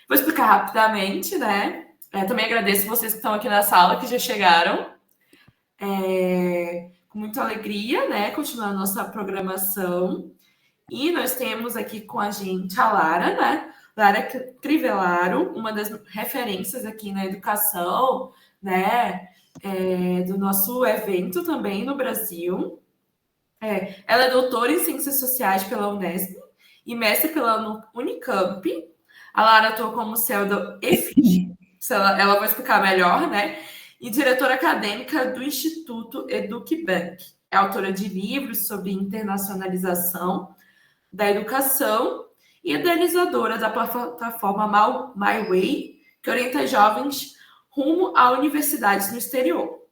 Vou explicar rapidamente, né? Também agradeço vocês que estão aqui na sala, que já chegaram. Com muita alegria, né? Continuar a nossa programação. E nós temos aqui com a gente a Lara, né? Lara Crivellaro, uma das referências aqui na educação, né? Do nosso evento também no Brasil. Ela é doutora em Ciências Sociais pela Unesp e mestre pela Unicamp. A Lara atua como CEO do EFIG, ela vai explicar melhor, né? E diretora acadêmica do Instituto EducBank. É autora de livros sobre internacionalização da educação e idealizadora da plataforma My Way, que orienta jovens rumo a universidades no exterior.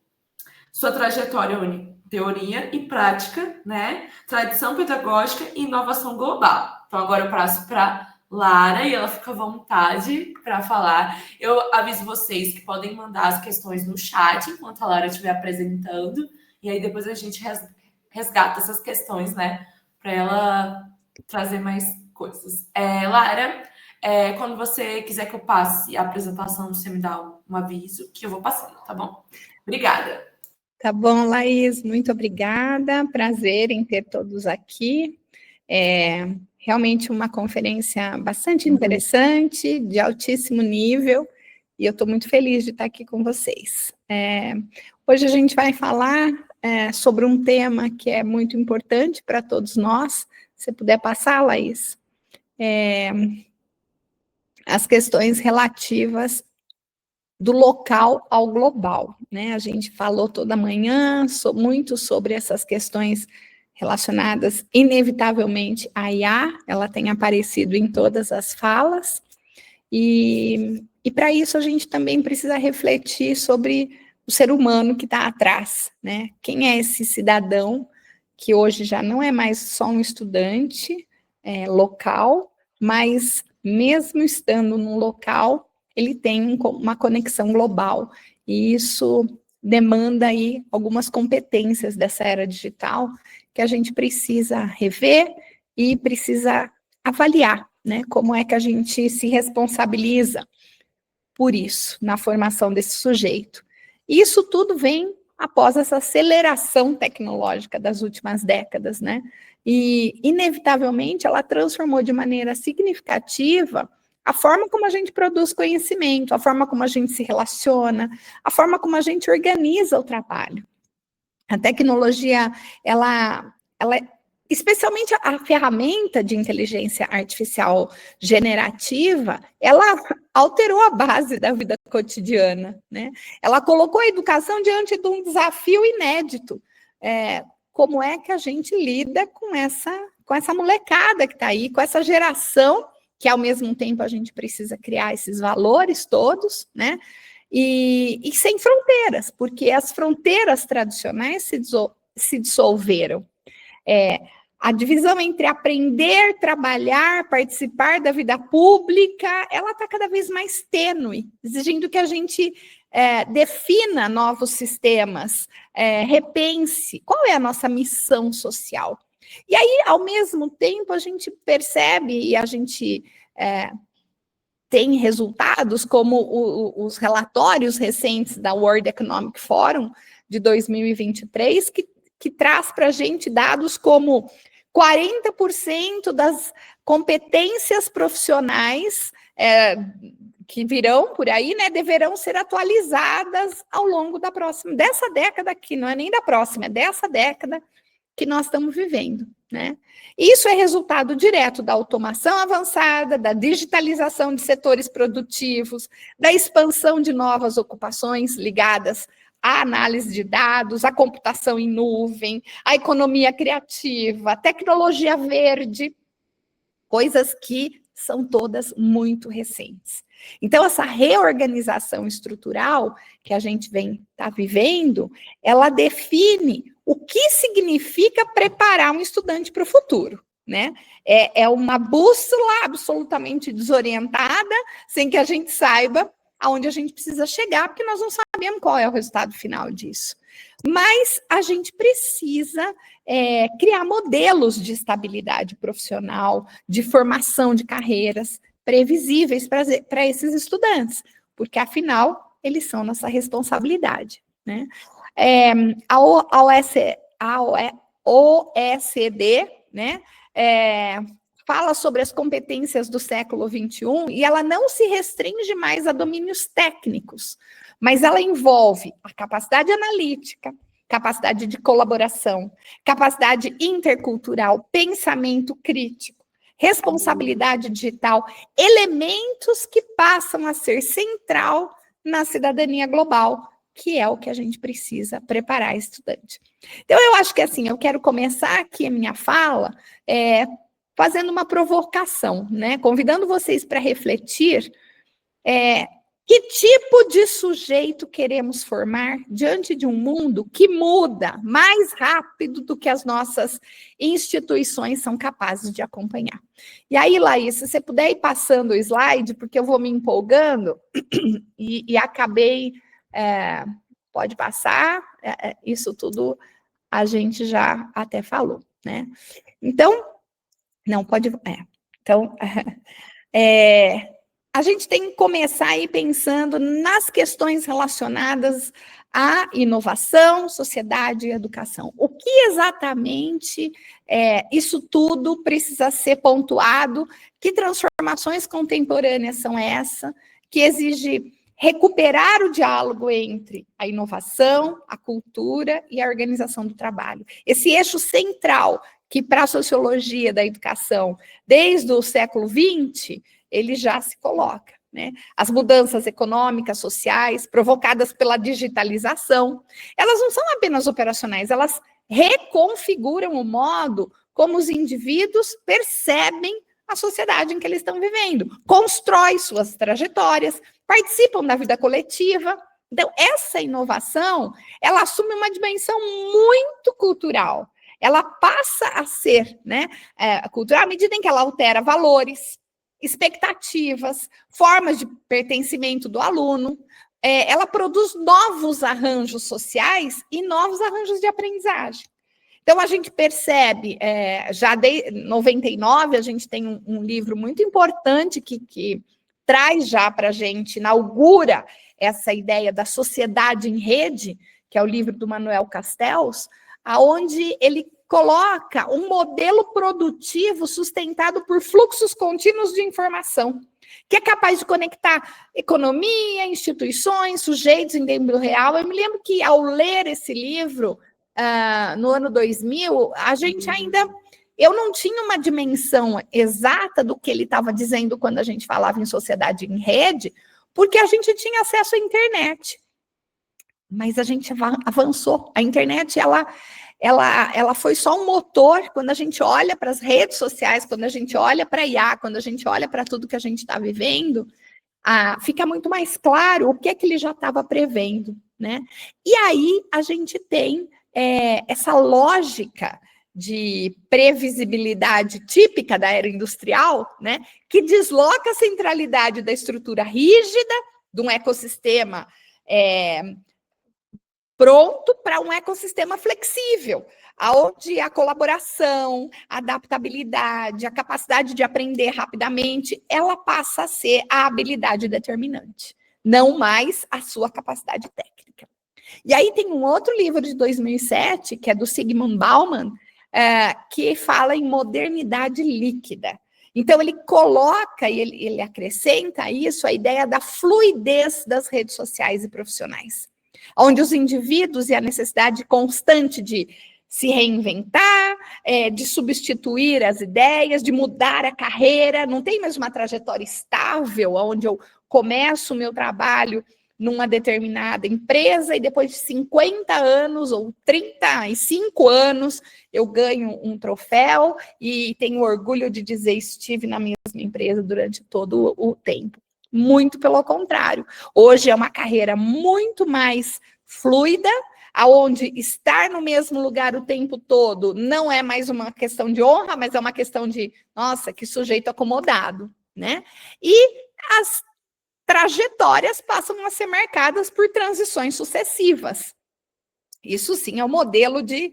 Sua trajetória une teoria e prática, né? Tradição pedagógica e inovação global. Então, agora eu passo para Lara e ela fica à vontade para falar. Eu aviso vocês que podem mandar as questões no chat enquanto a Lara estiver apresentando, e aí depois a gente resgata essas questões, né? Para ela trazer mais coisas. Lara, quando você quiser que eu passe a apresentação, você me dá um aviso que eu vou passando, tá bom? Obrigada. Tá bom, Laís, muito obrigada, prazer em ter todos aqui. Realmente uma conferência bastante interessante, de altíssimo nível, e eu estou muito feliz de estar aqui com vocês. Hoje a gente vai falar sobre um tema que é muito importante para todos nós. Se puder passar, Laís, as questões relativas do local ao global, né? A gente falou toda manhã muito sobre essas questões relacionadas, inevitavelmente, à IA, ela tem aparecido em todas as falas, e para isso a gente também precisa refletir sobre o ser humano que está atrás, né? Quem é esse cidadão que hoje já não é mais só um estudante local, mas mesmo estando num local, ele tem uma conexão global, e isso demanda aí algumas competências dessa era digital que a gente precisa rever e precisa avaliar, né? Como é que a gente se responsabiliza por isso, na formação desse sujeito. Isso tudo vem após essa aceleração tecnológica das últimas décadas, né? E, inevitavelmente, ela transformou de maneira significativa a forma como a gente produz conhecimento, a forma como a gente se relaciona, a forma como a gente organiza o trabalho. A tecnologia, especialmente a ferramenta de inteligência artificial generativa, ela alterou a base da vida cotidiana, né? Ela colocou a educação diante de um desafio inédito. Como é que a gente lida com essa molecada que está aí, com essa geração que, ao mesmo tempo, a gente precisa criar esses valores todos, né? E sem fronteiras, porque as fronteiras tradicionais se dissolveram. A divisão entre aprender, trabalhar, participar da vida pública, ela está cada vez mais tênue, exigindo que a gente defina novos sistemas, repense qual é a nossa missão social. E aí, ao mesmo tempo, a gente percebe e a gente tem resultados como os relatórios recentes da World Economic Forum de 2023, que traz para a gente dados como 40% das competências profissionais que virão por aí, né, deverão ser atualizadas ao longo dessa década aqui, não é nem da próxima, é dessa década que nós estamos vivendo, né? Isso é resultado direto da automação avançada, da digitalização de setores produtivos, da expansão de novas ocupações ligadas à análise de dados, à computação em nuvem, à economia criativa, à tecnologia verde, coisas que são todas muito recentes. Então, essa reorganização estrutural que a gente está vivendo, ela define o que significa preparar um estudante para o futuro, né? É uma bússola absolutamente desorientada, sem que a gente saiba aonde a gente precisa chegar, porque nós não sabemos qual é o resultado final disso. Mas a gente precisa criar modelos de estabilidade profissional, de formação de carreiras, previsíveis para esses estudantes, porque, afinal, eles são nossa responsabilidade, né? A OECD, né, fala sobre as competências do século XXI e ela não se restringe mais a domínios técnicos, mas ela envolve a capacidade analítica, capacidade de colaboração, capacidade intercultural, pensamento crítico, responsabilidade digital, elementos que passam a ser central na cidadania global, que é o que a gente precisa preparar estudante. Então, eu acho que assim, eu quero começar aqui a minha fala fazendo uma provocação, né? Convidando vocês para refletir que tipo de sujeito queremos formar diante de um mundo que muda mais rápido do que as nossas instituições são capazes de acompanhar. E aí, Laís, se você puder ir passando o slide, porque eu vou me empolgando e acabei... pode passar, isso tudo a gente já até falou, né? Então, não, pode... Então, a gente tem que começar aí pensando nas questões relacionadas à inovação, sociedade e educação. O que exatamente isso tudo precisa ser pontuado? Que transformações contemporâneas são essas? Que exige recuperar o diálogo entre a inovação, a cultura e a organização do trabalho. Esse eixo central que para a sociologia da educação, desde o século XX, ele já se coloca, né? As mudanças econômicas, sociais, provocadas pela digitalização, elas não são apenas operacionais, elas reconfiguram o modo como os indivíduos percebem a sociedade em que eles estão vivendo, constroem suas trajetórias, participam da vida coletiva. Então, essa inovação, ela assume uma dimensão muito cultural. Ela passa a ser, né, cultural à medida em que ela altera valores, expectativas, formas de pertencimento do aluno, ela produz novos arranjos sociais e novos arranjos de aprendizagem. Então, a gente percebe, já de 99, a gente tem um livro muito importante que traz já para a gente, inaugura essa ideia da sociedade em rede, que é o livro do Manuel Castells, aonde ele coloca um modelo produtivo sustentado por fluxos contínuos de informação, que é capaz de conectar economia, instituições, sujeitos em tempo real. Eu me lembro que, ao ler esse livro, no ano 2000, a gente ainda... Eu não tinha uma dimensão exata do que ele estava dizendo quando a gente falava em sociedade em rede, porque a gente tinha acesso à internet. Mas a gente avançou. A internet, ela foi só um motor. Quando a gente olha para as redes sociais, quando a gente olha para a IA, quando a gente olha para tudo que a gente está vivendo, fica muito mais claro o que é que ele já estava prevendo, né? E aí a gente tem essa lógica de previsibilidade típica da era industrial, né? Que desloca a centralidade da estrutura rígida de um ecossistema pronto para um ecossistema flexível, onde a colaboração, a adaptabilidade, a capacidade de aprender rapidamente, ela passa a ser a habilidade determinante, não mais a sua capacidade técnica. E aí tem um outro livro de 2007, que é do Zygmunt Bauman, que fala em modernidade líquida. Então, ele coloca e ele acrescenta isso, a ideia da fluidez das redes sociais e profissionais, onde os indivíduos e a necessidade constante de se reinventar, de substituir as ideias, de mudar a carreira, não tem mais uma trajetória estável, onde eu começo o meu trabalho numa determinada empresa e depois de 50 anos ou 35 anos eu ganho um troféu e tenho orgulho de dizer estive na mesma empresa durante todo o tempo. Muito pelo contrário. Hoje é uma carreira muito mais fluida, aonde estar no mesmo lugar o tempo todo não é mais uma questão de honra, mas é uma questão de, nossa, que sujeito acomodado, né? E as trajetórias passam a ser marcadas por transições sucessivas. Isso sim é o modelo de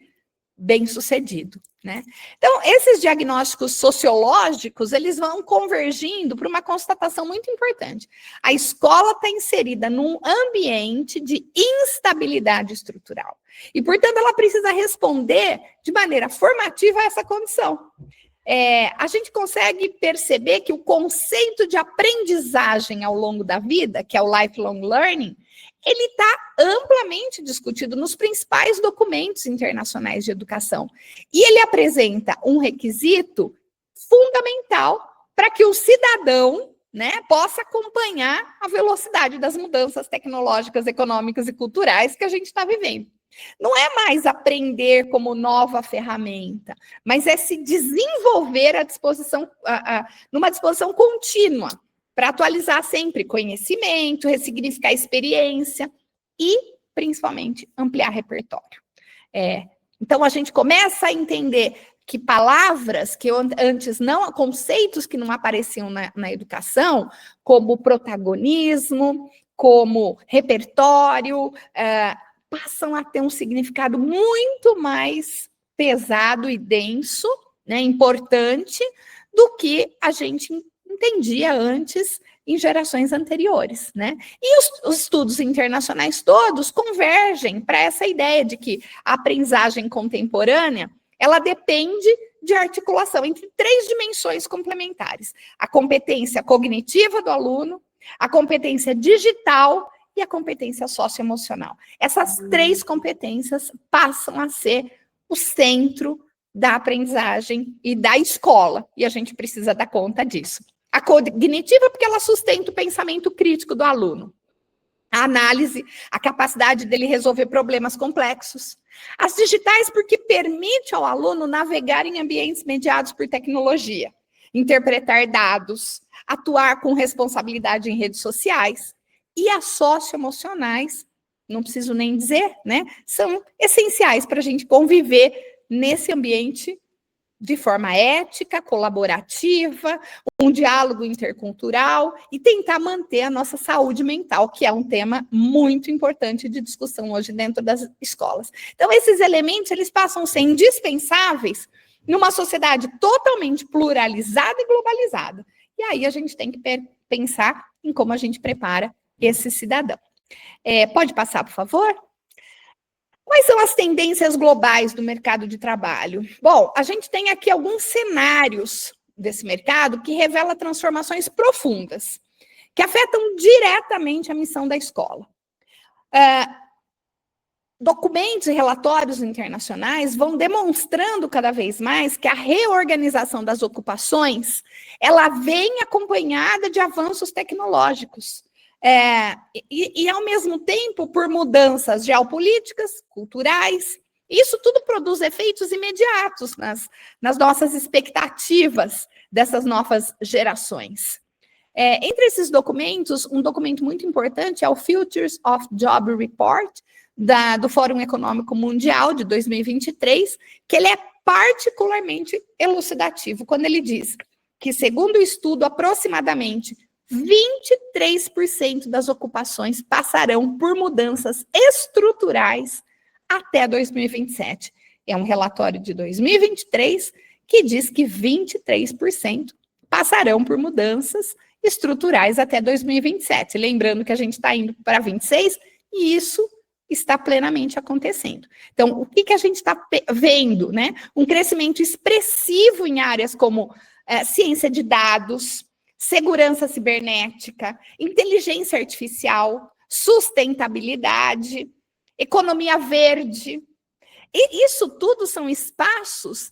bem-sucedido, né? Então, esses diagnósticos sociológicos, eles vão convergindo para uma constatação muito importante. A escola está inserida num ambiente de instabilidade estrutural. E, portanto, ela precisa responder de maneira formativa a essa condição. A gente consegue perceber que o conceito de aprendizagem ao longo da vida, que é o lifelong learning, ele está amplamente discutido nos principais documentos internacionais de educação. E ele apresenta um requisito fundamental para que o cidadão, né, possa acompanhar a velocidade das mudanças tecnológicas, econômicas e culturais que a gente está vivendo. Não é mais aprender como nova ferramenta, mas é se desenvolver numa disposição contínua, para atualizar sempre conhecimento, ressignificar experiência e, principalmente, ampliar repertório. Então, a gente começa a entender que palavras que antes não, conceitos que não apareciam na educação, como protagonismo, como repertório, passam a ter um significado muito mais pesado e denso, né, importante, do que a gente entendia antes em gerações anteriores, né? E os estudos internacionais todos convergem para essa ideia de que a aprendizagem contemporânea, ela depende de articulação entre 3 dimensões complementares: a competência cognitiva do aluno, a competência digital e a competência socioemocional. Essas 3 competências passam a ser o centro da aprendizagem e da escola, e a gente precisa dar conta disso. A cognitiva, porque ela sustenta o pensamento crítico do aluno. A análise, a capacidade dele resolver problemas complexos. As digitais, porque permite ao aluno navegar em ambientes mediados por tecnologia, interpretar dados, atuar com responsabilidade em redes sociais. E as socioemocionais, não preciso nem dizer, né? São essenciais para a gente conviver nesse ambiente de forma ética, colaborativa, um diálogo intercultural e tentar manter a nossa saúde mental, que é um tema muito importante de discussão hoje dentro das escolas. Então, esses elementos, eles passam a ser indispensáveis numa sociedade totalmente pluralizada e globalizada. E aí a gente tem que pensar em como a gente prepara esse cidadão. Pode passar, por favor? Quais são as tendências globais do mercado de trabalho? Bom, a gente tem aqui alguns cenários desse mercado que revelam transformações profundas, que afetam diretamente a missão da escola. Documentos e relatórios internacionais vão demonstrando cada vez mais que a reorganização das ocupações, ela vem acompanhada de avanços tecnológicos. E, ao mesmo tempo, por mudanças geopolíticas, culturais. Isso tudo produz efeitos imediatos nas nossas expectativas dessas novas gerações. Entre esses documentos, um documento muito importante é o Futures of Job Report, do Fórum Econômico Mundial de 2023, que ele é particularmente elucidativo, quando ele diz que, segundo o estudo, aproximadamente 23% das ocupações passarão por mudanças estruturais até 2027. É um relatório de 2023 que diz que 23% passarão por mudanças estruturais até 2027. Lembrando que a gente está indo para 26 e isso está plenamente acontecendo. Então, o que a gente está vendo, né? Um crescimento expressivo em áreas como ciência de dados, segurança cibernética, inteligência artificial, sustentabilidade, economia verde. E isso tudo são espaços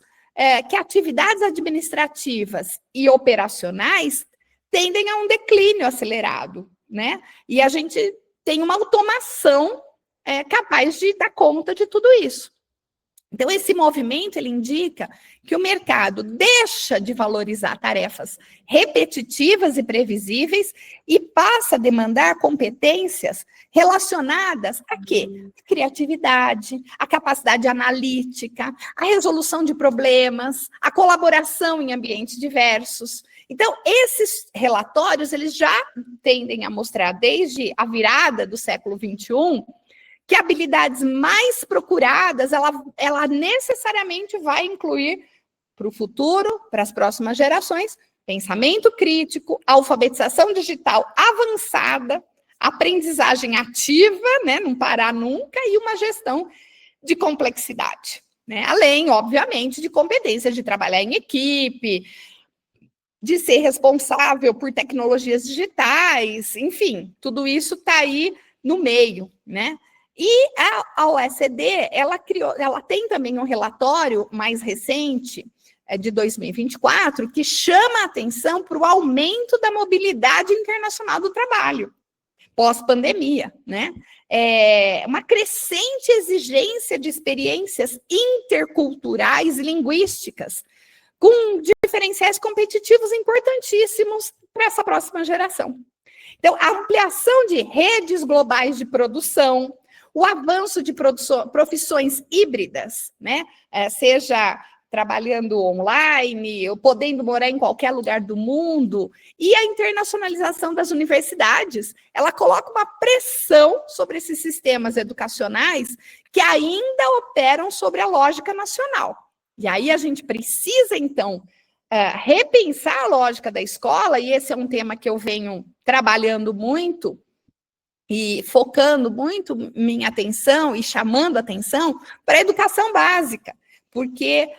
que atividades administrativas e operacionais tendem a um declínio acelerado, né? E a gente tem uma automação capaz de dar conta de tudo isso. Então, esse movimento, ele indica que o mercado deixa de valorizar tarefas repetitivas e previsíveis e passa a demandar competências relacionadas a quê? A criatividade, a capacidade analítica, a resolução de problemas, a colaboração em ambientes diversos. Então, esses relatórios, eles já tendem a mostrar, desde a virada do século XXI, que habilidades mais procuradas, ela necessariamente vai incluir para o futuro, para as próximas gerações, pensamento crítico, alfabetização digital avançada, aprendizagem ativa, né, não parar nunca, e uma gestão de complexidade, né? Além, obviamente, de competência de trabalhar em equipe, de ser responsável por tecnologias digitais, enfim, tudo isso está aí no meio, né? E a OECD, ela tem também um relatório mais recente, de 2024, que chama a atenção para o aumento da mobilidade internacional do trabalho, pós-pandemia, né? Uma crescente exigência de experiências interculturais e linguísticas, com diferenciais competitivos importantíssimos para essa próxima geração. Então, a ampliação de redes globais de produção, o avanço de profissões híbridas, né? Seja trabalhando online, ou podendo morar em qualquer lugar do mundo, e a internacionalização das universidades, ela coloca uma pressão sobre esses sistemas educacionais que ainda operam sobre a lógica nacional. E aí a gente precisa, então, repensar a lógica da escola, e esse é um tema que eu venho trabalhando muito, e focando muito minha atenção e chamando atenção para a educação básica, porque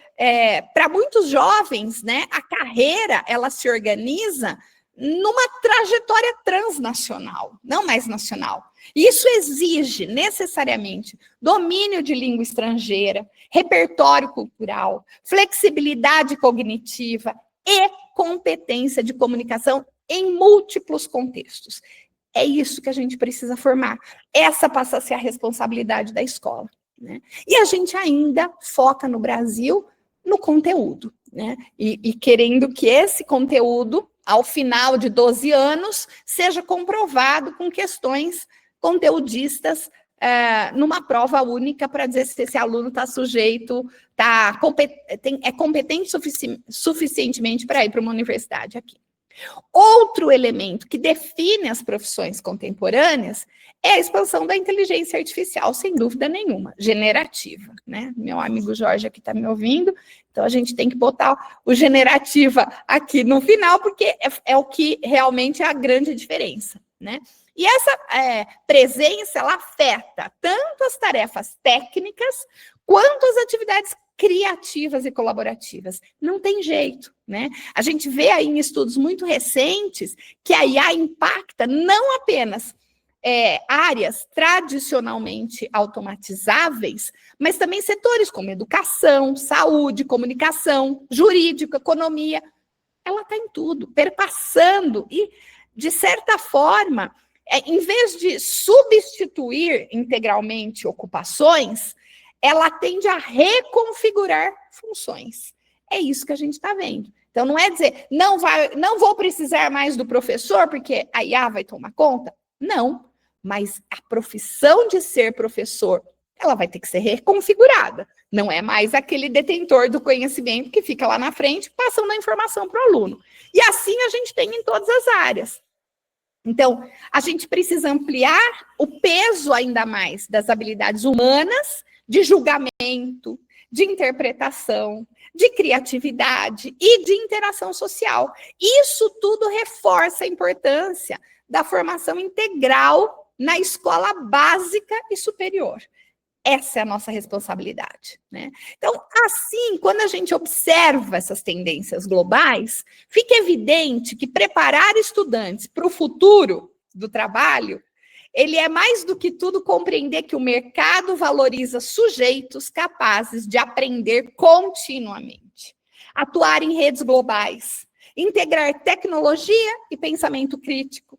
para muitos jovens, né, a carreira ela se organiza numa trajetória transnacional, não mais nacional. Isso exige necessariamente domínio de língua estrangeira, repertório cultural, flexibilidade cognitiva e competência de comunicação em múltiplos contextos. É isso que a gente precisa formar. Essa passa a ser a responsabilidade da escola, né? E a gente ainda foca no Brasil no conteúdo, né? E querendo que esse conteúdo, ao final de 12 anos, seja comprovado com questões conteudistas numa prova única para dizer se esse aluno está sujeito, é competente suficientemente para ir para uma universidade aqui. Outro elemento que define as profissões contemporâneas é a expansão da inteligência artificial, sem dúvida nenhuma, generativa, né? Meu amigo Jorge aqui está me ouvindo, então a gente tem que botar o generativa aqui no final, porque é o que realmente é a grande diferença, né? E essa presença, ela afeta tanto as tarefas técnicas, quanto as atividades criativas e colaborativas. Não tem jeito, né? A gente vê aí em estudos muito recentes que a IA impacta não apenas áreas tradicionalmente automatizáveis, mas também setores como educação, saúde, comunicação, jurídico, economia. Ela está em tudo, perpassando e, de certa forma, em vez de substituir integralmente ocupações, ela tende a reconfigurar funções. É isso que a gente está vendo. Então, não é dizer, não vou precisar mais do professor, porque a IA vai tomar conta. Não, mas a profissão de ser professor, ela vai ter que ser reconfigurada. Não é mais aquele detentor do conhecimento que fica lá na frente, passando a informação para o aluno. E assim a gente tem em todas as áreas. Então, a gente precisa ampliar o peso ainda mais das habilidades humanas, de julgamento, de interpretação, de criatividade e de interação social. Isso tudo reforça a importância da formação integral na escola básica e superior. Essa é a nossa responsabilidade, né? Então, assim, quando a gente observa essas tendências globais, fica evidente que preparar estudantes para o futuro do trabalho, ele é mais do que tudo compreender que o mercado valoriza sujeitos capazes de aprender continuamente, atuar em redes globais, integrar tecnologia e pensamento crítico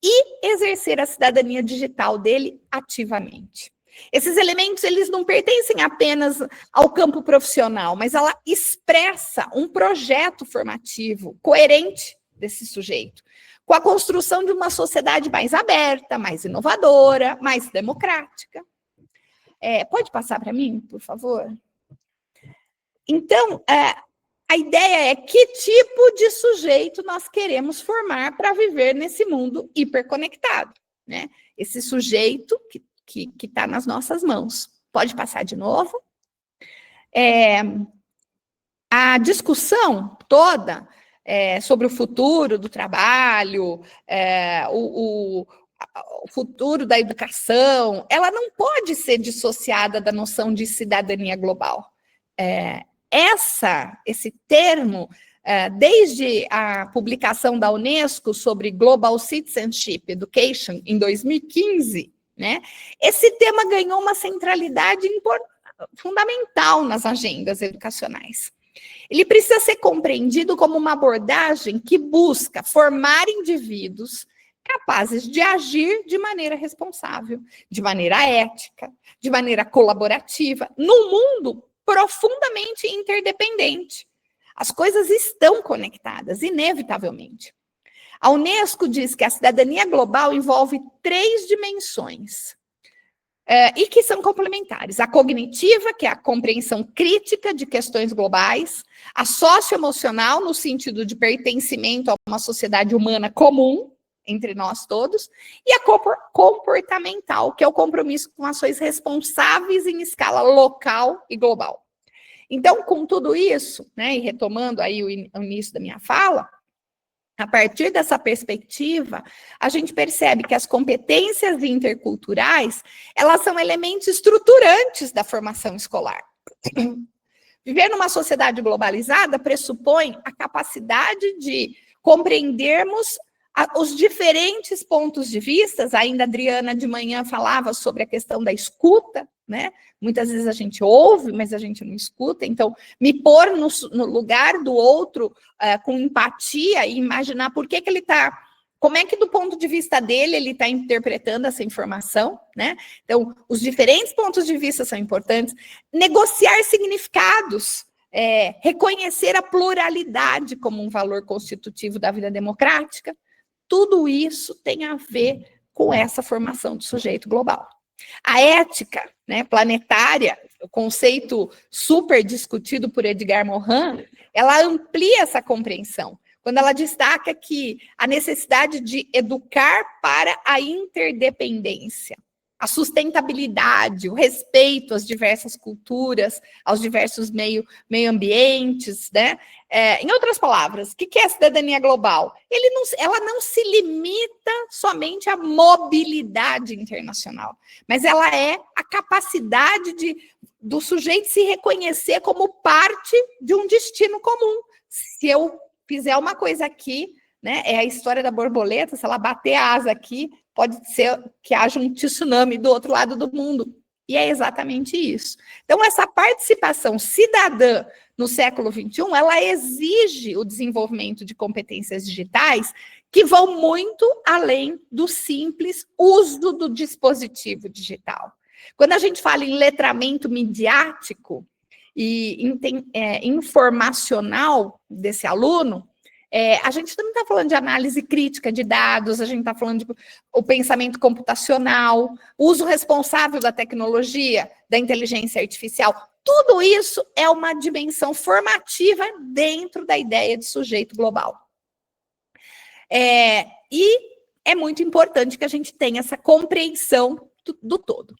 e exercer a cidadania digital dele ativamente. Esses elementos, eles não pertencem apenas ao campo profissional, mas ela expressa um projeto formativo coerente desse sujeito, com a construção de uma sociedade mais aberta, mais inovadora, mais democrática. Pode passar para mim, por favor? Então, a ideia é que tipo de sujeito nós queremos formar para viver nesse mundo hiperconectado, né? Esse sujeito que que está nas nossas mãos. Pode passar de novo. A discussão toda sobre o futuro do trabalho, o futuro da educação, ela não pode ser dissociada da noção de cidadania global. Esse termo, desde a publicação da Unesco sobre Global Citizenship Education, em 2015, né, esse tema ganhou uma centralidade fundamental nas agendas educacionais. Ele precisa ser compreendido como uma abordagem que busca formar indivíduos capazes de agir de maneira responsável, de maneira ética, de maneira colaborativa, num mundo profundamente interdependente. As coisas estão conectadas, inevitavelmente. A Unesco diz que a cidadania global envolve 3 dimensões, e que são complementares. A cognitiva, que é a compreensão crítica de questões globais, a socioemocional, no sentido de pertencimento a uma sociedade humana comum, entre nós todos, e a comportamental, que é o compromisso com ações responsáveis em escala local e global. Então, com tudo isso, né, e retomando aí o início da minha fala, a partir dessa perspectiva, a gente percebe que as competências interculturais, elas são elementos estruturantes da formação escolar. Viver numa sociedade globalizada pressupõe a capacidade de compreendermos os diferentes pontos de vista. Ainda a Adriana de manhã falava sobre a questão da escuta, né? Muitas vezes a gente ouve, mas a gente não escuta. Então, me pôr no lugar do outro com empatia e imaginar por que ele está, como é que do ponto de vista dele ele está interpretando essa informação, né? Então, os diferentes pontos de vista são importantes. Negociar significados, reconhecer a pluralidade como um valor constitutivo da vida democrática. Tudo isso tem a ver com essa formação do sujeito global. A ética, né, planetária, o conceito super discutido por Edgar Morin, ela amplia essa compreensão, quando ela destaca que a necessidade de educar para a interdependência, a sustentabilidade, o respeito às diversas culturas, aos diversos meio ambientes, né? Em outras palavras, o que é a cidadania global? Ela não se limita somente à mobilidade internacional, mas ela é a capacidade do sujeito se reconhecer como parte de um destino comum. Se eu fizer uma coisa aqui, né, é a história da borboleta, se ela bater a asa aqui, pode ser que haja um tsunami do outro lado do mundo. E é exatamente isso. Então, essa participação cidadã no século XXI, ela exige o desenvolvimento de competências digitais que vão muito além do simples uso do dispositivo digital. Quando a gente fala em letramento midiático e informacional desse aluno, a gente também está falando de análise crítica de dados, a gente está falando de o pensamento computacional, uso responsável da tecnologia, da inteligência artificial. Tudo isso é uma dimensão formativa dentro da ideia de sujeito global. E é muito importante que a gente tenha essa compreensão do todo.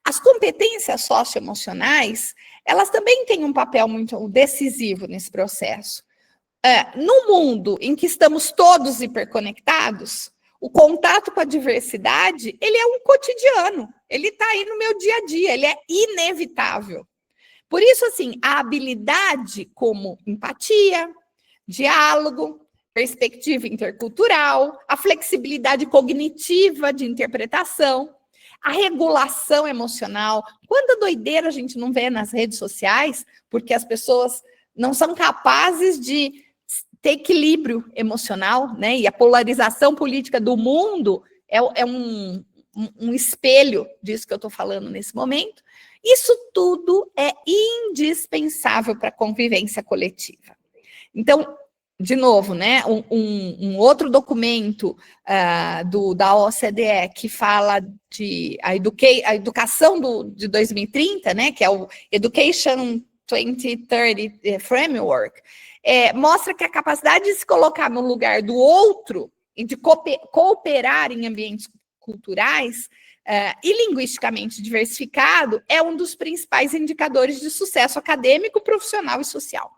As competências socioemocionais, elas também têm um papel muito decisivo nesse processo. No mundo em que estamos todos hiperconectados, o contato com a diversidade, ele é um cotidiano, ele está aí no meu dia a dia, ele é inevitável. Por isso, assim, a habilidade como empatia, diálogo, perspectiva intercultural, a flexibilidade cognitiva de interpretação, a regulação emocional. Quanta doideira a gente não vê nas redes sociais, porque as pessoas não são capazes de ter equilíbrio emocional, né? E a polarização política do mundo é um espelho disso que eu estou falando nesse momento. Isso tudo é indispensável para a convivência coletiva. Então, de novo, né, um outro documento da OCDE que fala de a educação de 2030, né, que é o Education 2030 Framework, mostra que a capacidade de se colocar no lugar do outro e de cooperar em ambientes culturais e linguisticamente diversificado é um dos principais indicadores de sucesso acadêmico, profissional e social.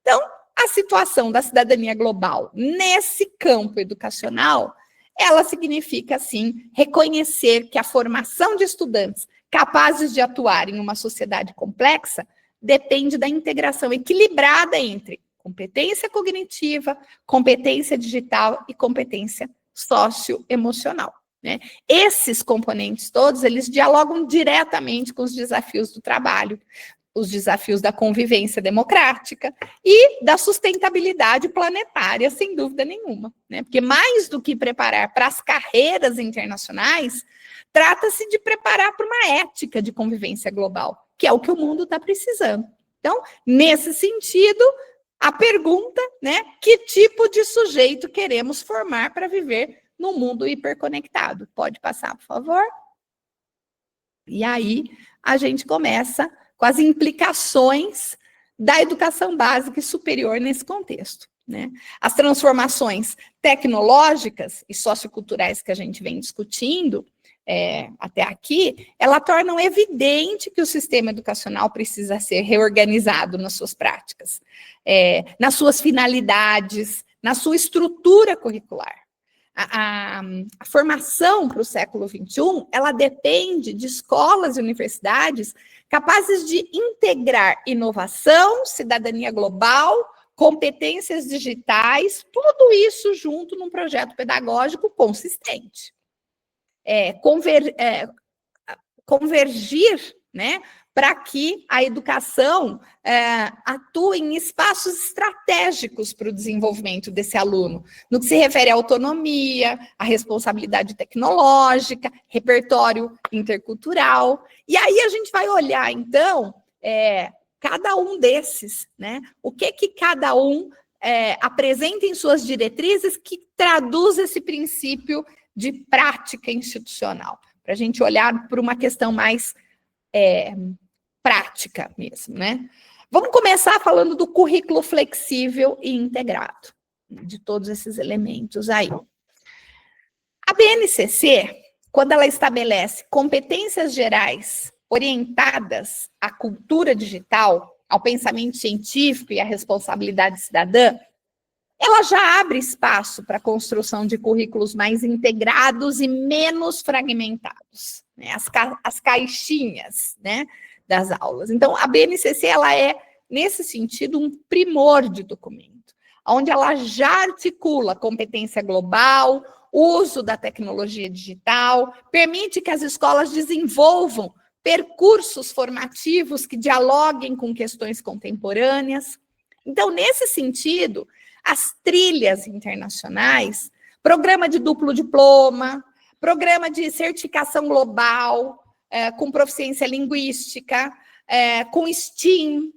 Então, a situação da cidadania global nesse campo educacional, ela significa, assim, reconhecer que a formação de estudantes capazes de atuar em uma sociedade complexa depende da integração equilibrada entre competência cognitiva, competência digital e competência socioemocional, né? Esses componentes todos, eles dialogam diretamente com os desafios do trabalho, os desafios da convivência democrática e da sustentabilidade planetária, sem dúvida nenhuma, né? Porque mais do que preparar para as carreiras internacionais, trata-se de preparar para uma ética de convivência global, que é o que o mundo está precisando. Então, nesse sentido, a pergunta, né, que tipo de sujeito queremos formar para viver num mundo hiperconectado? Pode passar, por favor? E aí, a gente começa com as implicações da educação básica e superior nesse contexto, né? As transformações tecnológicas e socioculturais que a gente vem discutindo até aqui, ela tornam evidente que o sistema educacional precisa ser reorganizado nas suas práticas, nas suas finalidades, na sua estrutura curricular. A formação para o século XXI, ela depende de escolas e universidades capazes de integrar inovação, cidadania global, competências digitais, tudo isso junto num projeto pedagógico consistente. Convergir, né, para que a educação atue em espaços estratégicos para o desenvolvimento desse aluno, no que se refere à autonomia, à responsabilidade tecnológica, repertório intercultural. E aí a gente vai olhar, então, cada um desses, né, o que cada um apresenta em suas diretrizes que traduz esse princípio de prática institucional, para a gente olhar para uma questão mais prática mesmo, né? Vamos começar falando do currículo flexível e integrado, de todos esses elementos aí. A BNCC, quando ela estabelece competências gerais orientadas à cultura digital, ao pensamento científico e à responsabilidade cidadã, ela já abre espaço para a construção de currículos mais integrados e menos fragmentados, né? As caixinhas, né, das aulas. Então, a BNCC, ela é, nesse sentido, um primor de documento, onde ela já articula competência global, uso da tecnologia digital, permite que as escolas desenvolvam percursos formativos que dialoguem com questões contemporâneas. Então, nesse sentido, as trilhas internacionais, programa de duplo diploma, programa de certificação global, com proficiência linguística, com STEAM,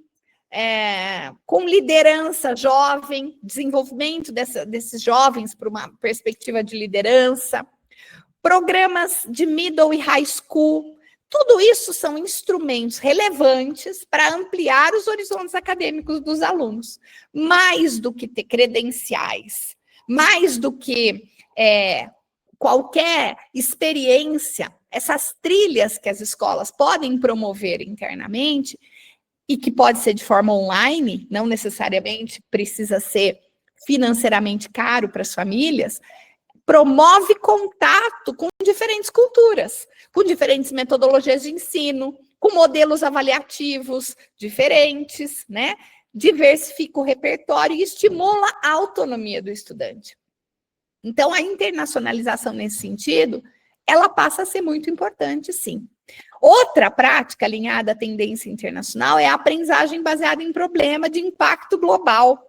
com liderança jovem, desenvolvimento desses jovens para uma perspectiva de liderança, programas de middle e high school, tudo isso são instrumentos relevantes para ampliar os horizontes acadêmicos dos alunos. Mais do que ter credenciais, mais do que qualquer experiência, essas trilhas que as escolas podem promover internamente, e que pode ser de forma online, não necessariamente precisa ser financeiramente caro para as famílias, promove contato com diferentes culturas, com diferentes metodologias de ensino, com modelos avaliativos diferentes, né? Diversifica o repertório e estimula a autonomia do estudante. Então, a internacionalização nesse sentido, ela passa a ser muito importante, sim. Outra prática alinhada à tendência internacional é a aprendizagem baseada em problema de impacto global.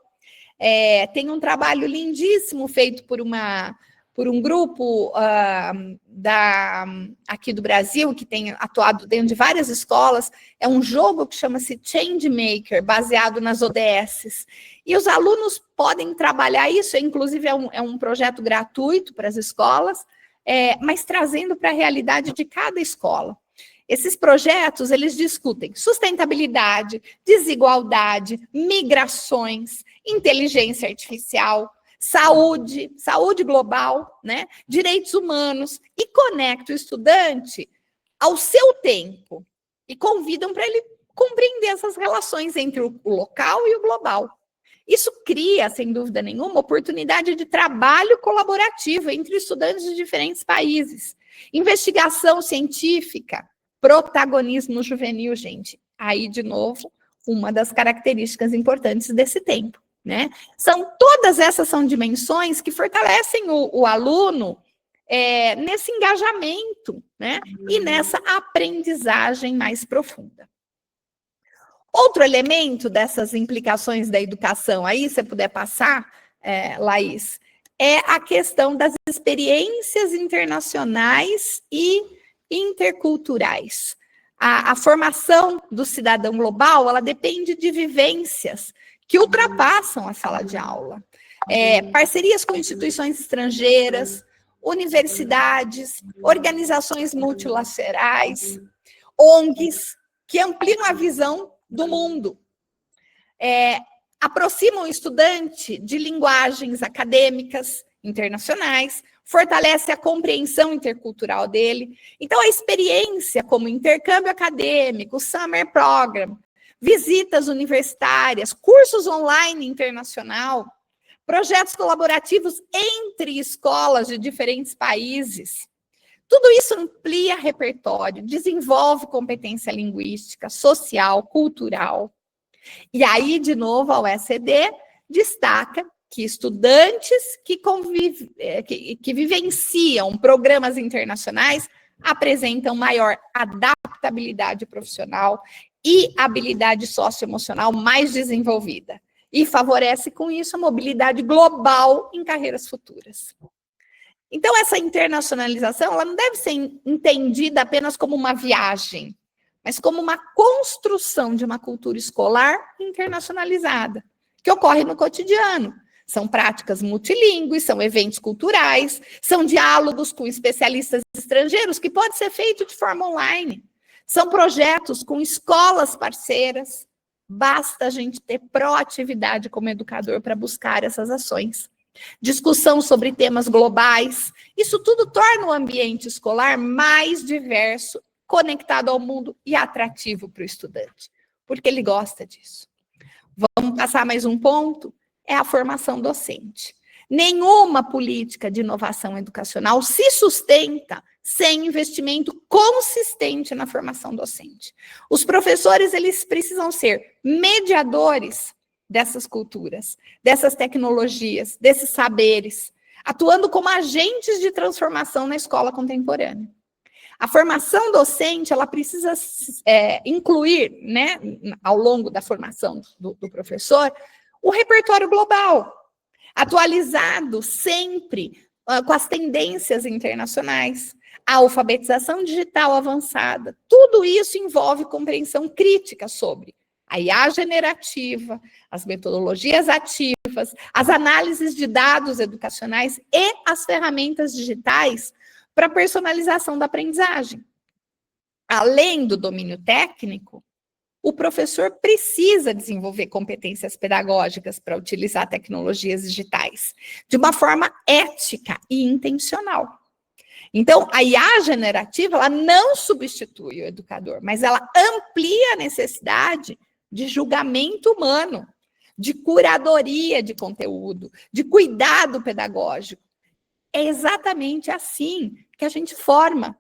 Tem um trabalho lindíssimo feito por um grupo aqui do Brasil, que tem atuado dentro de várias escolas. É um jogo que chama-se Changemaker, baseado nas ODSs. E os alunos podem trabalhar isso, inclusive é um projeto gratuito para as escolas, mas trazendo para a realidade de cada escola. Esses projetos, eles discutem sustentabilidade, desigualdade, migrações, inteligência artificial, saúde global, né? Direitos humanos, e conecta o estudante ao seu tempo e convidam para ele compreender essas relações entre o local e o global. Isso cria, sem dúvida nenhuma, oportunidade de trabalho colaborativo entre estudantes de diferentes países. Investigação científica, protagonismo juvenil, gente. Aí, de novo, uma das características importantes desse tempo, né? Todas essas são dimensões que fortalecem o aluno nesse engajamento, né? E nessa aprendizagem mais profunda. Outro elemento dessas implicações da educação, aí você puder passar, Laís, é a questão das experiências internacionais e interculturais. A formação do cidadão global, ela depende de vivências que ultrapassam a sala de aula. Parcerias com instituições estrangeiras, universidades, organizações multilaterais, ONGs, que ampliam a visão do mundo. Aproximam o estudante de linguagens acadêmicas internacionais, fortalece a compreensão intercultural dele. Então, a experiência como intercâmbio acadêmico, summer program, visitas universitárias, cursos online internacional, projetos colaborativos entre escolas de diferentes países. Tudo isso amplia repertório, desenvolve competência linguística, social, cultural. E aí, de novo, a OECD destaca que estudantes que vivenciam programas internacionais apresentam maior adaptabilidade profissional e habilidade socioemocional mais desenvolvida. E favorece, com isso, a mobilidade global em carreiras futuras. Então, essa internacionalização, ela não deve ser entendida apenas como uma viagem, mas como uma construção de uma cultura escolar internacionalizada, que ocorre no cotidiano. São práticas multilingües, são eventos culturais, são diálogos com especialistas estrangeiros, que pode ser feito de forma online. São projetos com escolas parceiras. Basta a gente ter proatividade como educador para buscar essas ações. Discussão sobre temas globais. Isso tudo torna o ambiente escolar mais diverso, conectado ao mundo e atrativo para o estudante, porque ele gosta disso. Vamos passar mais um ponto? É a formação docente. Nenhuma política de inovação educacional se sustenta sem investimento consistente na formação docente. Os professores, eles precisam ser mediadores dessas culturas, dessas tecnologias, desses saberes, atuando como agentes de transformação na escola contemporânea. A formação docente, ela precisa incluir, né, ao longo da formação do professor, o repertório global, atualizado sempre com as tendências internacionais, a alfabetização digital avançada. Tudo isso envolve compreensão crítica sobre a IA generativa, as metodologias ativas, as análises de dados educacionais e as ferramentas digitais para personalização da aprendizagem. Além do domínio técnico, o professor precisa desenvolver competências pedagógicas para utilizar tecnologias digitais de uma forma ética e intencional. Então, a IA generativa, ela não substitui o educador, mas ela amplia a necessidade de julgamento humano, de curadoria de conteúdo, de cuidado pedagógico. É exatamente assim que a gente forma.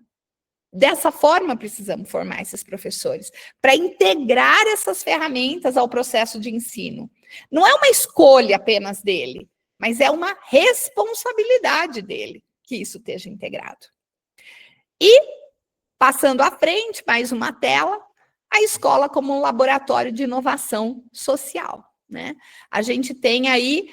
Dessa forma, precisamos formar esses professores, para integrar essas ferramentas ao processo de ensino. Não é uma escolha apenas dele, mas é uma responsabilidade dele que isso esteja integrado. E, passando à frente, mais uma tela, a escola como um laboratório de inovação social. Né? A gente tem aí,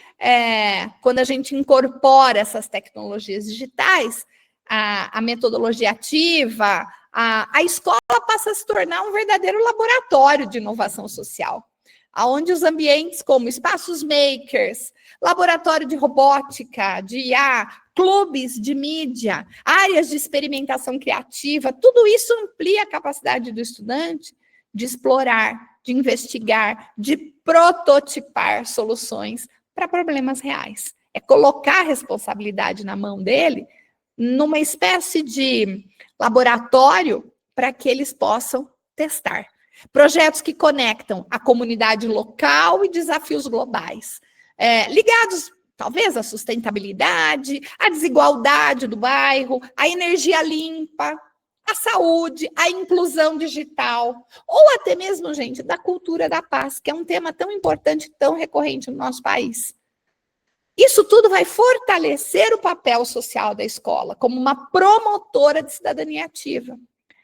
quando a gente incorpora essas tecnologias digitais, a metodologia ativa, a escola passa a se tornar um verdadeiro laboratório de inovação social, onde os ambientes como espaços makers, laboratório de robótica, de IA, clubes de mídia, áreas de experimentação criativa, tudo isso amplia a capacidade do estudante de explorar, de investigar, de prototipar soluções para problemas reais. é colocar a responsabilidade na mão dele, numa espécie de laboratório para que eles possam testar. Projetos que conectam a comunidade local e desafios globais, ligados talvez à sustentabilidade, à desigualdade do bairro, à energia limpa, à saúde, à inclusão digital, ou até mesmo, gente, da cultura da paz, que é um tema tão importante, tão recorrente no nosso país. Isso tudo vai fortalecer o papel social da escola como uma promotora de cidadania ativa.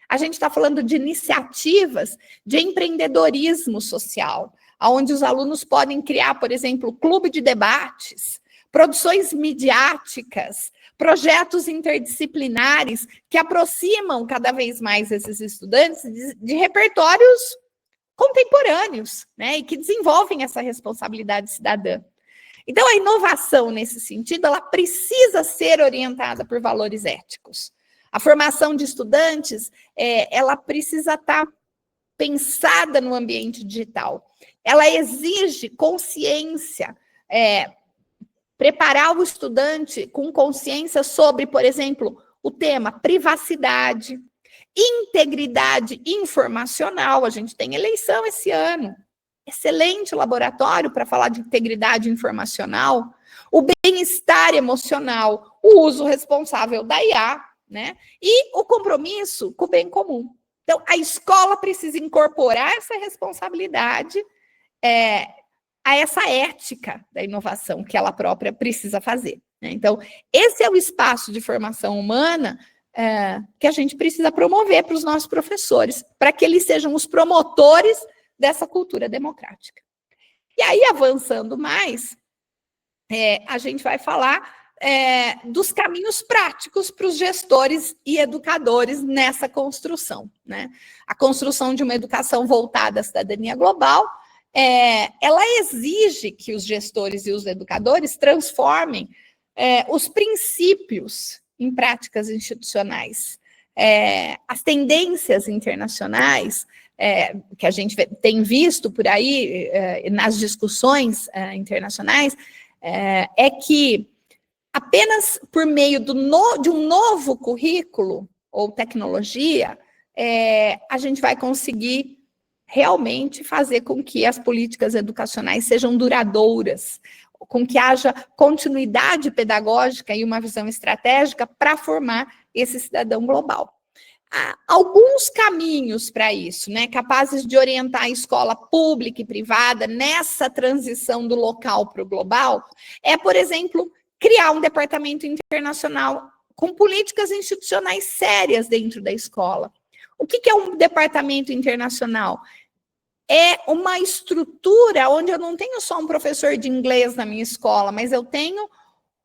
A gente está falando de iniciativas de empreendedorismo social, onde os alunos podem criar, por exemplo, clube de debates, produções midiáticas, projetos interdisciplinares que aproximam cada vez mais esses estudantes de repertórios contemporâneos, né, e que desenvolvem essa responsabilidade cidadã. Então, a inovação, nesse sentido, ela precisa ser orientada por valores éticos. A formação de estudantes, ela precisa estar pensada no ambiente digital. Ela exige consciência, preparar o estudante com consciência sobre, por exemplo, o tema privacidade, integridade informacional. A gente tem eleição esse ano. Excelente laboratório para falar de integridade informacional, o bem-estar emocional, o uso responsável da IA, né? E o compromisso com o bem comum. Então, a escola precisa incorporar essa responsabilidade a essa ética da inovação que ela própria precisa fazer, né? Então, esse é o espaço de formação humana que a gente precisa promover para os nossos professores, para que eles sejam os promotores dessa cultura democrática. E aí, avançando mais, a gente vai falar dos caminhos práticos para os gestores e educadores nessa construção, né? A construção de uma educação voltada à cidadania global, ela exige que os gestores e os educadores transformem os princípios em práticas institucionais. As tendências internacionais que a gente tem visto por aí nas discussões internacionais, é que apenas por meio de um novo currículo ou tecnologia, a gente vai conseguir realmente fazer com que as políticas educacionais sejam duradouras, com que haja continuidade pedagógica e uma visão estratégica para formar esse cidadão global. Há alguns caminhos para isso, né, capazes de orientar a escola pública e privada nessa transição do local para o global, por exemplo, criar um departamento internacional com políticas institucionais sérias dentro da escola. O que é um departamento internacional? É uma estrutura onde eu não tenho só um professor de inglês na minha escola, mas eu tenho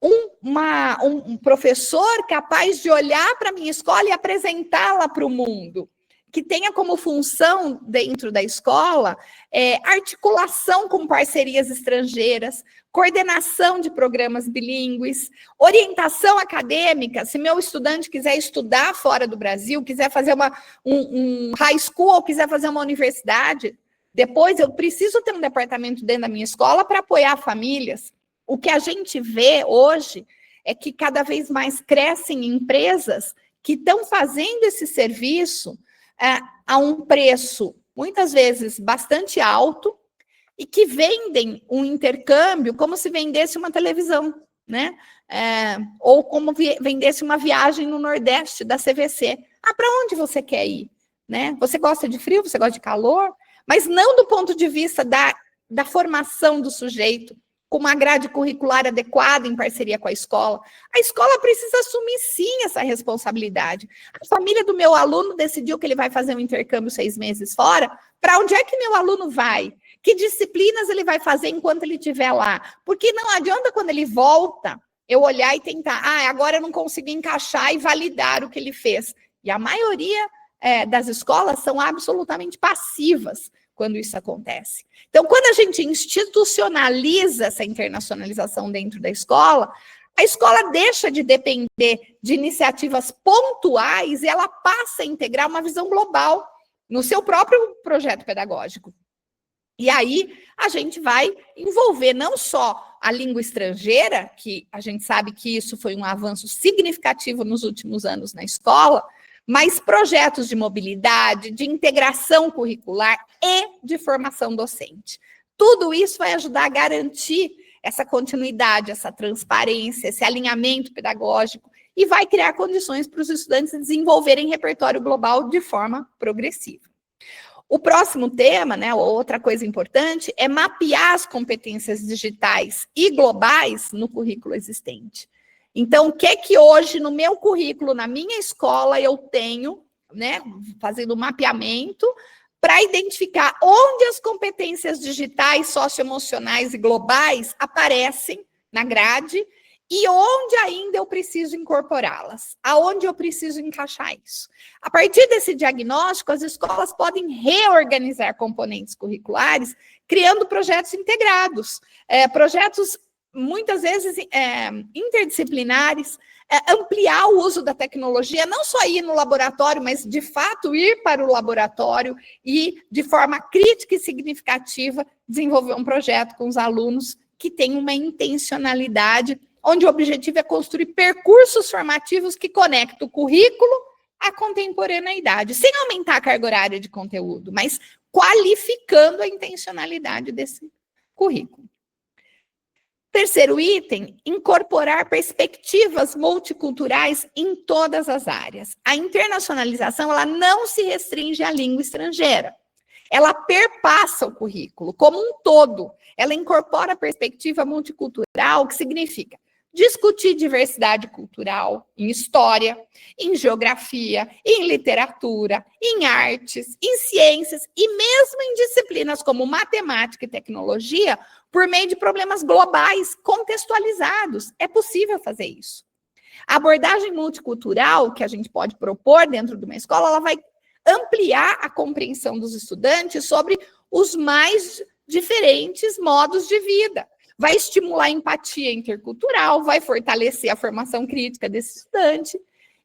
um professor capaz de olhar para a minha escola e apresentá-la para o mundo, que tenha como função dentro da escola articulação com parcerias estrangeiras, coordenação de programas bilíngues, orientação acadêmica. Se meu estudante quiser estudar fora do Brasil, quiser fazer um high school ou quiser fazer uma universidade, depois eu preciso ter um departamento dentro da minha escola para apoiar famílias. O que a gente vê hoje é que cada vez mais crescem empresas que estão fazendo esse serviço a um preço, muitas vezes, bastante alto, e que vendem um intercâmbio como se vendesse uma televisão, né? Ou como vendesse uma viagem no Nordeste da CVC. Para onde você quer ir? Né? Você gosta de frio, você gosta de calor? Mas não do ponto de vista da formação do sujeito, com uma grade curricular adequada em parceria com a escola. A escola precisa assumir, sim, essa responsabilidade. A família do meu aluno decidiu que ele vai fazer um intercâmbio 6 meses fora. Para onde é que meu aluno vai? Que disciplinas ele vai fazer enquanto ele estiver lá? Porque não adianta, quando ele volta, eu olhar e tentar, agora eu não consigo encaixar e validar o que ele fez. E a maioria das escolas são absolutamente passivas quando isso acontece. Então, quando a gente institucionaliza essa internacionalização dentro da escola, a escola deixa de depender de iniciativas pontuais e ela passa a integrar uma visão global no seu próprio projeto pedagógico. E aí a gente vai envolver não só a língua estrangeira, que a gente sabe que isso foi um avanço significativo nos últimos anos na escola, mas projetos de mobilidade, de integração curricular e de formação docente. Tudo isso vai ajudar a garantir essa continuidade, essa transparência, esse alinhamento pedagógico e vai criar condições para os estudantes desenvolverem repertório global de forma progressiva. O próximo tema, né, outra coisa importante, é mapear as competências digitais e globais no currículo existente. Então, o que é que hoje no meu currículo, na minha escola, eu tenho, né, fazendo um mapeamento para identificar onde as competências digitais, socioemocionais e globais aparecem na grade e onde ainda eu preciso incorporá-las, aonde eu preciso encaixar isso. A partir desse diagnóstico, as escolas podem reorganizar componentes curriculares, criando projetos integrados, projetos muitas vezes interdisciplinares, ampliar o uso da tecnologia, não só ir no laboratório, mas de fato ir para o laboratório e, de forma crítica e significativa, desenvolver um projeto com os alunos que tem uma intencionalidade, onde o objetivo é construir percursos formativos que conectam o currículo à contemporaneidade, sem aumentar a carga horária de conteúdo, mas qualificando a intencionalidade desse currículo. Terceiro item, incorporar perspectivas multiculturais em todas as áreas. A internacionalização, ela não se restringe à língua estrangeira. Ela perpassa o currículo como um todo. Ela incorpora a perspectiva multicultural, que significa discutir diversidade cultural em história, em geografia, em literatura, em artes, em ciências e mesmo em disciplinas como matemática e tecnologia, por meio de problemas globais contextualizados. É possível fazer isso. A abordagem multicultural que a gente pode propor dentro de uma escola, ela vai ampliar a compreensão dos estudantes sobre os mais diferentes modos de vida. Vai estimular a empatia intercultural, vai fortalecer a formação crítica desse estudante.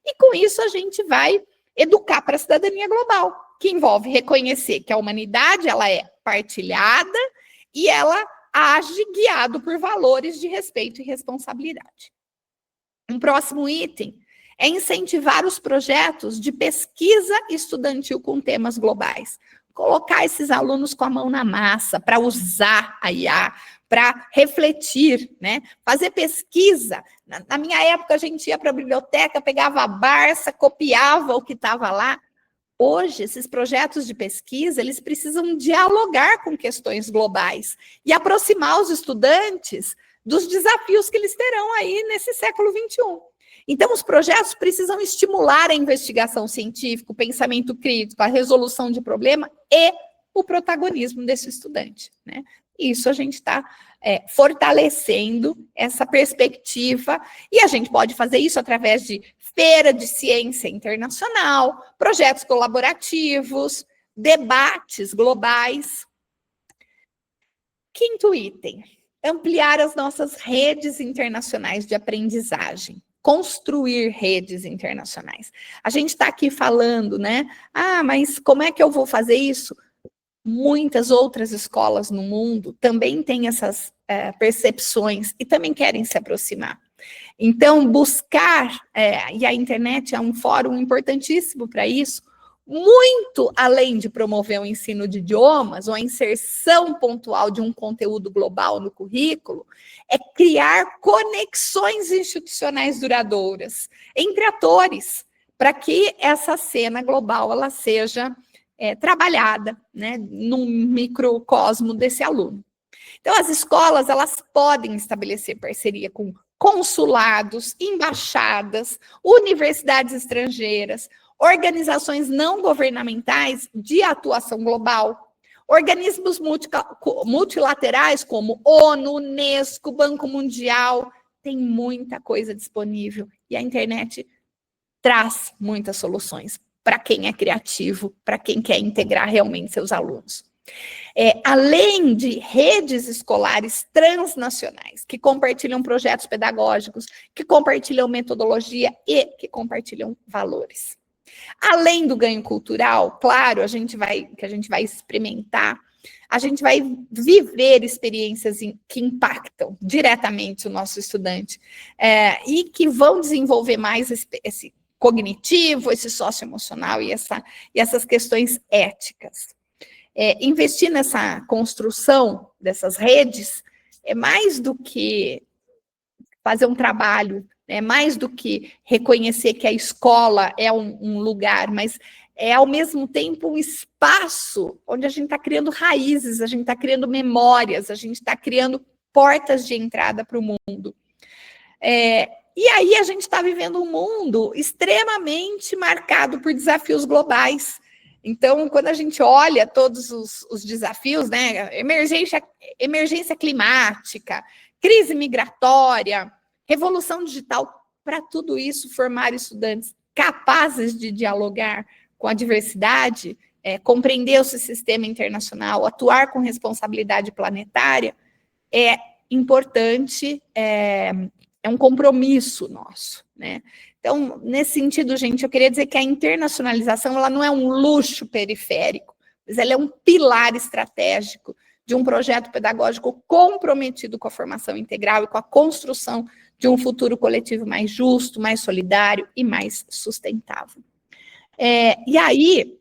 E com isso a gente vai educar para a cidadania global, que envolve reconhecer que a humanidade ela é partilhada e ela age guiado por valores de respeito e responsabilidade. Um próximo item é incentivar os projetos de pesquisa estudantil com temas globais. Colocar esses alunos com a mão na massa para usar a IA, para refletir, né? Fazer pesquisa. Na minha época, a gente ia para a biblioteca, pegava a Barça, copiava o que estava lá. Hoje, esses projetos de pesquisa, eles precisam dialogar com questões globais e aproximar os estudantes dos desafios que eles terão aí nesse século XXI. Então, os projetos precisam estimular a investigação científica, o pensamento crítico, a resolução de problema e o protagonismo desse estudante, né? Isso a gente está fortalecendo essa perspectiva e a gente pode fazer isso através de feira de ciência internacional, projetos colaborativos, debates globais. Quinto item, ampliar as nossas redes internacionais de aprendizagem. Construir redes internacionais. A gente está aqui falando, né? Ah, mas como é que eu vou fazer isso? Muitas outras escolas no mundo também têm essas percepções e também querem se aproximar. Então, buscar, e a internet é um fórum importantíssimo para isso, muito além de promover o ensino de idiomas ou a inserção pontual de um conteúdo global no currículo, é criar conexões institucionais duradouras entre atores, para que essa cena global ela seja trabalhada, né, num microcosmo desse aluno. Então, as escolas elas podem estabelecer parceria com consulados, embaixadas, universidades estrangeiras, organizações não governamentais de atuação global, organismos multilaterais como ONU, Unesco, Banco Mundial, tem muita coisa disponível e a internet traz muitas soluções para quem é criativo, para quem quer integrar realmente seus alunos. Além de redes escolares transnacionais, que compartilham projetos pedagógicos, que compartilham metodologia e que compartilham valores. Além do ganho cultural, claro, que a gente vai experimentar a gente vai viver experiências que impactam diretamente o nosso estudante e que vão desenvolver mais esse cognitivo, esse socioemocional e essas questões éticas. Investir nessa construção dessas redes é mais do que fazer um trabalho, é mais do que reconhecer que a escola é um lugar, mas é, ao mesmo tempo, um espaço onde a gente está criando raízes, a gente está criando memórias, a gente está criando portas de entrada para o mundo. E aí a gente está vivendo um mundo extremamente marcado por desafios globais. Então, quando a gente olha todos os desafios, né, emergência climática, crise migratória, revolução digital, para tudo isso, formar estudantes capazes de dialogar com a diversidade, compreender o sistema internacional, atuar com responsabilidade planetária, é importante, é um compromisso nosso, né? Então, nesse sentido, gente, eu queria dizer que a internacionalização, ela não é um luxo periférico, mas ela é um pilar estratégico de um projeto pedagógico comprometido com a formação integral e com a construção de um futuro coletivo mais justo, mais solidário e mais sustentável. E aí,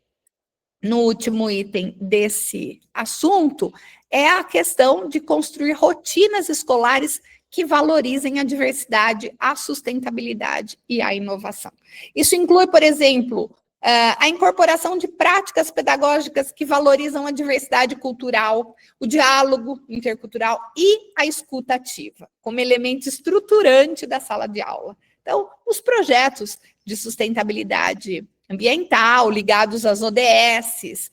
no último item desse assunto, é a questão de construir rotinas escolares que valorizem a diversidade, a sustentabilidade e a inovação. Isso inclui, por exemplo, a incorporação de práticas pedagógicas que valorizam a diversidade cultural, o diálogo intercultural e a escuta ativa, como elemento estruturante da sala de aula. Então, os projetos de sustentabilidade ambiental ligados às ODSs,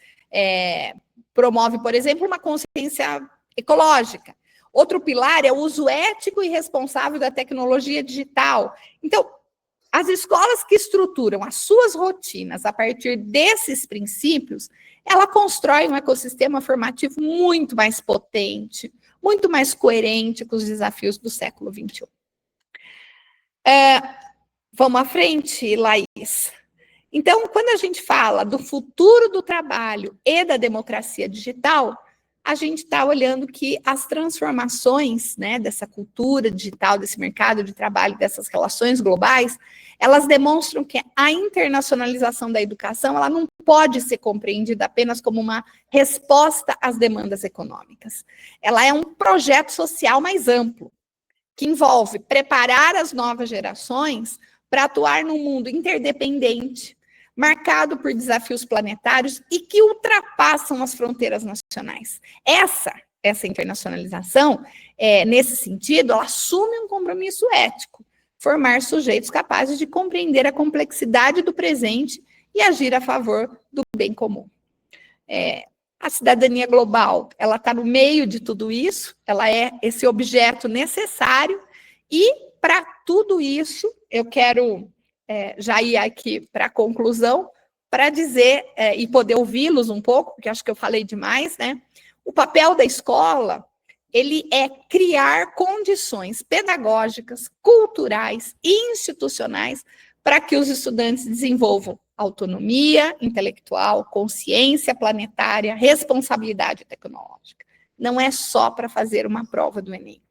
promove, por exemplo, uma consciência ecológica. Outro pilar é o uso ético e responsável da tecnologia digital. Então, as escolas que estruturam as suas rotinas a partir desses princípios, ela constrói um ecossistema formativo muito mais potente, muito mais coerente com os desafios do século XXI. Vamos à frente, Laís. Então, quando a gente fala do futuro do trabalho e da democracia digital, a gente está olhando que as transformações, né, dessa cultura digital, desse mercado de trabalho, dessas relações globais, elas demonstram que a internacionalização da educação, ela não pode ser compreendida apenas como uma resposta às demandas econômicas. Ela é um projeto social mais amplo, que envolve preparar as novas gerações para atuar num mundo interdependente, marcado por desafios planetários e que ultrapassam as fronteiras nacionais. Essa internacionalização, nesse sentido, ela assume um compromisso ético, formar sujeitos capazes de compreender a complexidade do presente e agir a favor do bem comum. A cidadania global, ela está no meio de tudo isso, ela é esse objeto necessário e, para tudo isso, eu quero já ir aqui para a conclusão, para dizer, e poder ouvi-los um pouco, porque acho que eu falei demais, né? O papel da escola, ele é criar condições pedagógicas, culturais e institucionais para que os estudantes desenvolvam autonomia intelectual, consciência planetária, responsabilidade tecnológica. Não é só para fazer uma prova do Enem.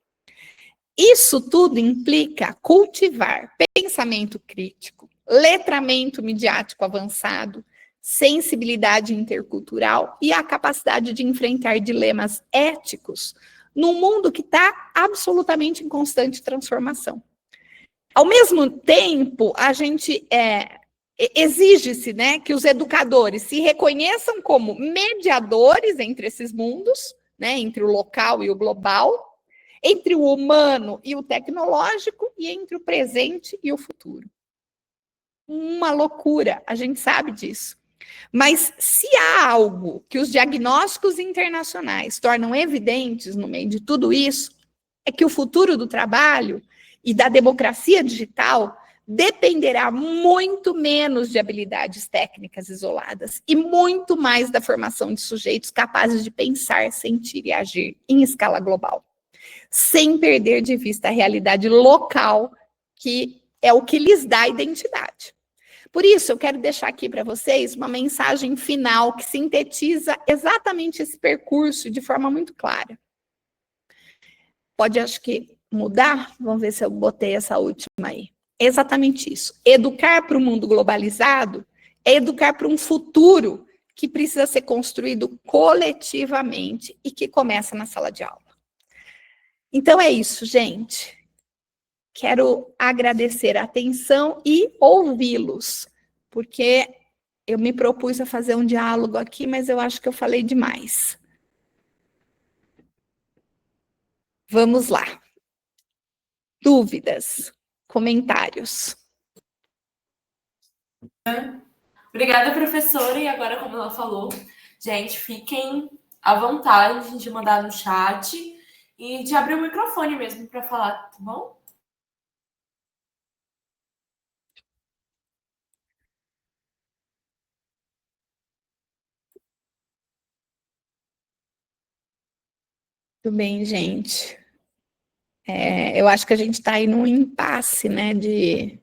Isso tudo implica cultivar pensamento crítico, letramento midiático avançado, sensibilidade intercultural e a capacidade de enfrentar dilemas éticos num mundo que está absolutamente em constante transformação. Ao mesmo tempo, a gente exige-se, né, que os educadores se reconheçam como mediadores entre esses mundos, né, entre o local e o global, entre o humano e o tecnológico e entre o presente e o futuro. Uma loucura, a gente sabe disso. Mas se há algo que os diagnósticos internacionais tornam evidentes no meio de tudo isso, é que o futuro do trabalho e da democracia digital dependerá muito menos de habilidades técnicas isoladas e muito mais da formação de sujeitos capazes de pensar, sentir e agir em escala global, sem perder de vista a realidade local, que é o que lhes dá identidade. Por isso, eu quero deixar aqui para vocês uma mensagem final que sintetiza exatamente esse percurso de forma muito clara. Pode, acho que, mudar? Vamos ver se eu botei essa última aí. É exatamente isso. Educar para o mundo globalizado é educar para um futuro que precisa ser construído coletivamente e que começa na sala de aula. Então é isso, gente. Quero agradecer a atenção e ouvi-los, porque eu me propus a fazer um diálogo aqui, mas eu acho que eu falei demais. Vamos lá. Dúvidas, comentários. Obrigada, professora. E agora, como ela falou, gente, fiquem à vontade de mandar no chat e de abrir o microfone mesmo para falar, tá bom? Tudo bem, gente. Eu acho que a gente está aí num impasse, né, de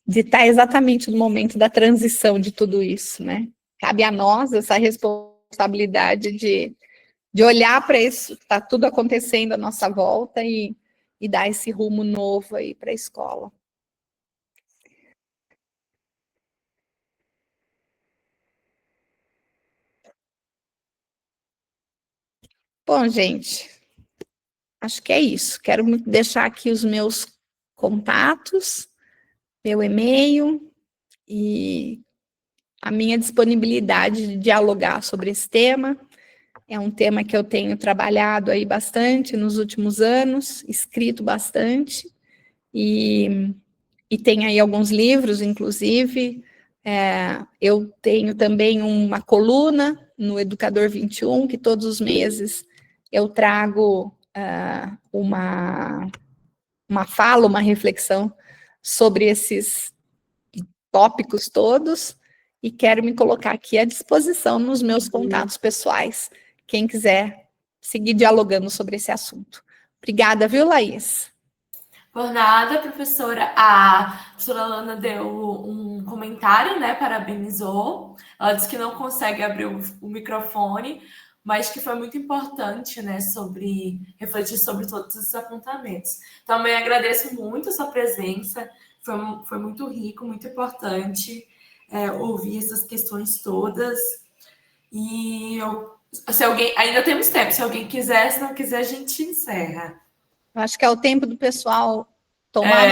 estar exatamente no momento da transição de tudo isso, né? Cabe a nós essa responsabilidade de olhar para isso, está tudo acontecendo à nossa volta e dar esse rumo novo aí para a escola. Bom, gente, acho que é isso. Quero deixar aqui os meus contatos, meu e-mail e a minha disponibilidade de dialogar sobre esse tema. É um tema que eu tenho trabalhado aí bastante nos últimos anos, escrito bastante, e tem aí alguns livros, inclusive. Eu tenho também uma coluna no Educador 21, que todos os meses eu trago uma fala, uma reflexão sobre esses tópicos todos, e quero me colocar aqui à disposição nos meus contatos pessoais, quem quiser seguir dialogando sobre esse assunto. Obrigada, viu, Laís? Por nada, professora. A professora Lana deu um comentário, né? Parabenizou. Ela disse que não consegue abrir o microfone, mas que foi muito importante, né? Sobre refletir sobre todos esses apontamentos. Também agradeço muito a sua presença. Foi muito rico, muito importante ouvir essas questões todas. E se alguém. Ainda temos tempo. Se alguém quiser, se não quiser, a gente encerra. Eu acho que é o tempo do pessoal tomar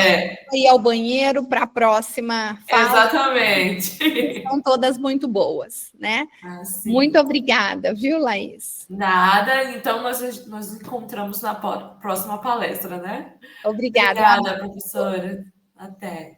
e ir ao banheiro para a próxima fala. Exatamente. São todas muito boas, né? Sim. Muito obrigada, viu, Laís? Nada. Então, nós nos encontramos na próxima palestra, né? Obrigada. Obrigada, professora. Até.